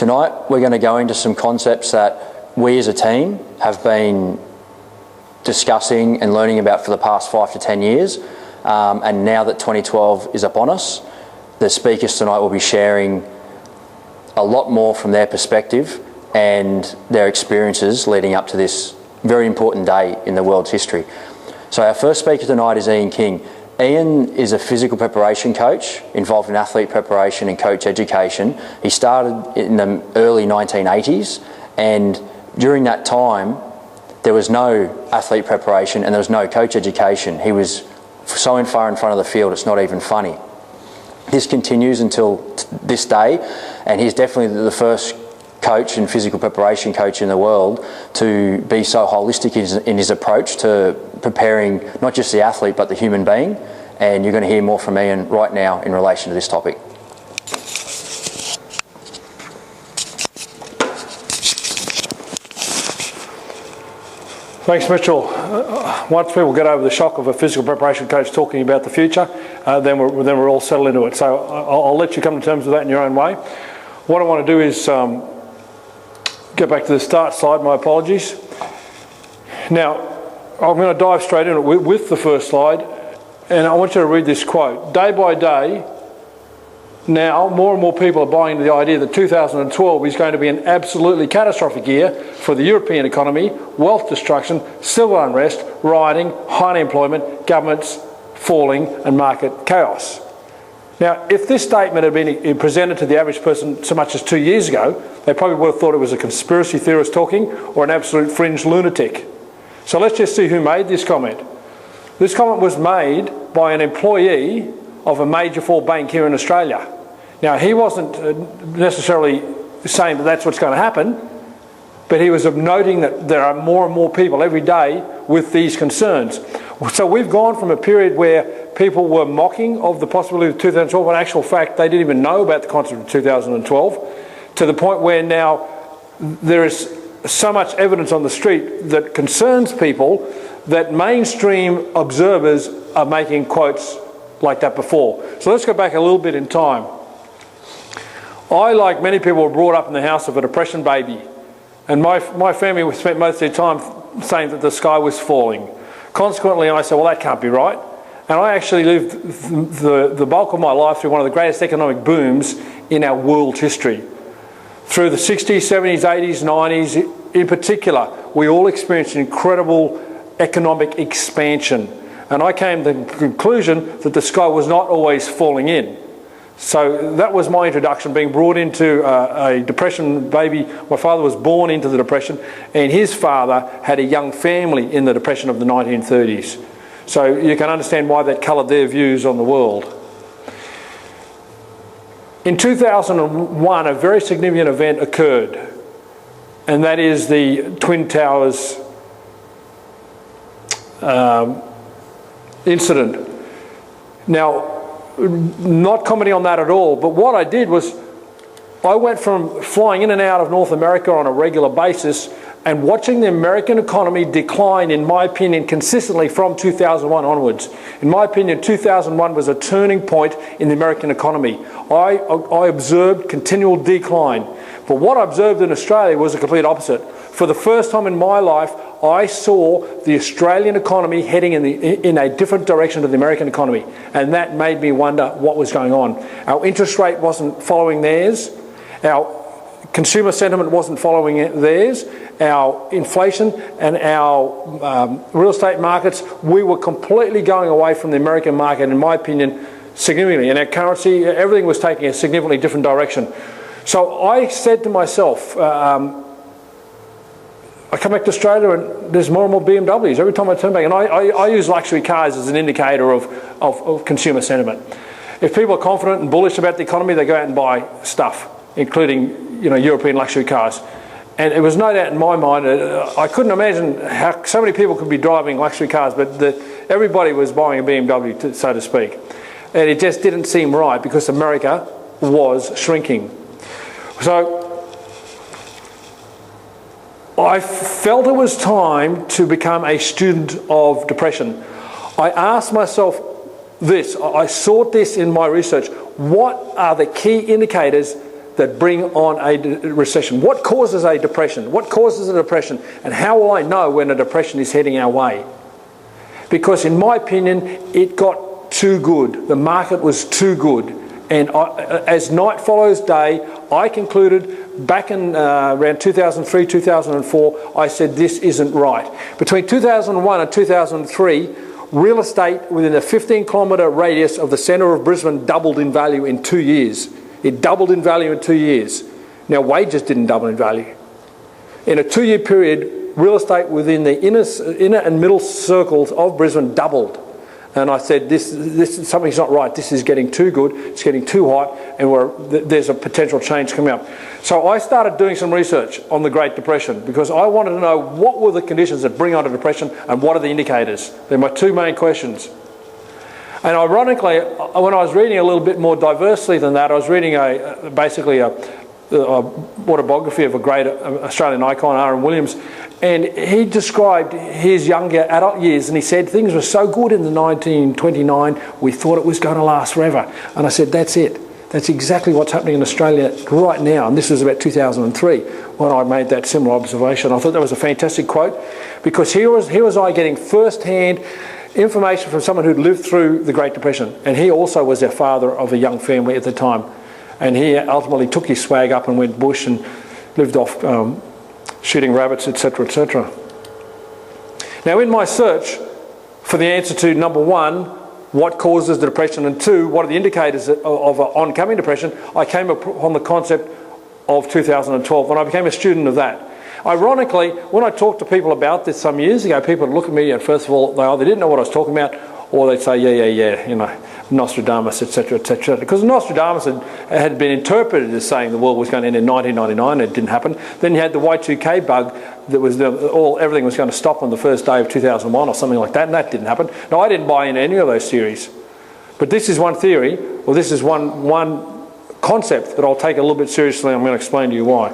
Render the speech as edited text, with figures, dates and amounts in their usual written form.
Tonight we're going to go into some concepts that we as a team have been discussing and learning about for the past 5 to 10 years, and now that 2012 is upon us, the speakers tonight will be sharing a lot more from their perspective and their experiences leading up to this very important day in the world's history. So our first speaker tonight is Ian King. Ian is a physical preparation coach involved in athlete preparation and coach education. He started in the early 1980s, and during that time there was no athlete preparation and there was no coach education. He was so far in front of the field it's not even funny. This continues until this day, and he's definitely the first coach and physical preparation coach in the world to be so holistic in his approach to preparing not just the athlete but the human being, and you're going to hear more from Ian right now in relation to this topic. Thanks, Mitchell. Once people get over the shock of a physical preparation coach talking about the future, then we're all settled into it. So I'll let you come to terms with that in your own way. What I want to do is get back to the start slide, my apologies. Now, I'm going to dive straight in with the first slide, and I want you to read this quote. Day by day, now more and more people are buying into the idea that 2012 is going to be an absolutely catastrophic year for the European economy, wealth destruction, civil unrest, rioting, high unemployment, governments falling, and market chaos. Now, if this statement had been presented to the average person so much as 2 years ago, they probably would have thought it was a conspiracy theorist talking or an absolute fringe lunatic. So let's just see who made this comment. This comment was made by an employee of a major 4 bank here in Australia. Now, he wasn't necessarily saying that that's what's going to happen, but he was noting that there are more and more people every day with these concerns. So we've gone from a period where people were mocking of the possibility of 2012, when in actual fact they didn't even know about the concept of 2012, to the point where now there is so much evidence on the street that concerns people that mainstream observers are making quotes like that before. So let's go back a little bit in time. I, like many people, were brought up in the house of a depression baby, and my family spent most of their time saying that the sky was falling. Consequently, I said, well, that can't be right. And I actually lived the bulk of my life through one of the greatest economic booms in our world history. Through the 60s, 70s, 80s, 90s in particular, we all experienced incredible economic expansion. And I came to the conclusion that the sky was not always falling in. So that was my introduction, being brought into a depression baby. My father was born into the depression, and his father had a young family in the depression of the 1930s. So you can understand why that coloured their views on the world. In 2001, a very significant event occurred, and that is the Twin Towers incident. Now, not commenting on that at all, but what I did was I went from flying in and out of North America on a regular basis and watching the American economy decline, in my opinion, consistently from 2001 onwards. In my opinion, 2001 was a turning point in the American economy. I observed continual decline. But what I observed in Australia was the complete opposite. For the first time in my life, I saw the Australian economy heading in a different direction to the American economy, and that made me wonder what was going on. Our interest rate wasn't following theirs, our consumer sentiment wasn't following theirs, our inflation and our real estate markets, we were completely going away from the American market, in my opinion, significantly. And our currency, everything was taking a significantly different direction. So I said to myself, I come back to Australia and there's more and more BMWs every time I turn back. And I use luxury cars as an indicator of consumer sentiment. If people are confident and bullish about the economy, they go out and buy stuff, including European luxury cars. And it was no doubt in my mind, I couldn't imagine how so many people could be driving luxury cars, but everybody was buying a BMW, so to speak. And it just didn't seem right because America was shrinking. So I felt it was time to become a student of depression. I asked myself this, I sought this in my research, what are the key indicators that bring on a recession. What causes a depression? What causes a depression? And how will I know when a depression is heading our way? Because in my opinion, it got too good. The market was too good. And as night follows day, I concluded back in around 2003, 2004, I said this isn't right. Between 2001 and 2003, real estate within a 15-kilometre radius of the centre of Brisbane doubled in value in 2 years. It doubled in value in 2 years. Now, wages didn't double in value. In a 2-year period, real estate within the inner and middle circles of Brisbane doubled. And I said, something's not right. This is getting too good. It's getting too hot, and there's a potential change coming up. So I started doing some research on the Great Depression because I wanted to know what were the conditions that bring on a depression and what are the indicators. They're my two main questions. And ironically, when I was reading a little bit more diversely than that, I was reading basically a autobiography of a great Australian icon, R.M. Williams, and he described his younger adult years, and he said things were so good in the 1929, we thought it was going to last forever. And I said, that's it. That's exactly what's happening in Australia right now. And this was about 2003 when I made that similar observation. I thought that was a fantastic quote, because here was I getting first-hand information from someone who'd lived through the Great Depression, and he also was a father of a young family at the time, and he ultimately took his swag up and went bush and lived off shooting rabbits, etc., etc. Now, in my search for the answer to number one, what causes the depression, and two, what are the indicators of an oncoming depression, I came upon the concept of 2012, and I became a student of that. Ironically, when I talked to people about this some years ago, people would look at me and first of all, they either didn't know what I was talking about, or they'd say, yeah, you know, Nostradamus, etc., etc. Because Nostradamus had been interpreted as saying the world was going to end in 1999, and it didn't happen. Then you had the Y2K bug that was everything was going to stop on the first day of 2001 or something like that, and that didn't happen. Now, I didn't buy into any of those theories. But this is one theory, or this is one concept that I'll take a little bit seriously, and I'm going to explain to you why.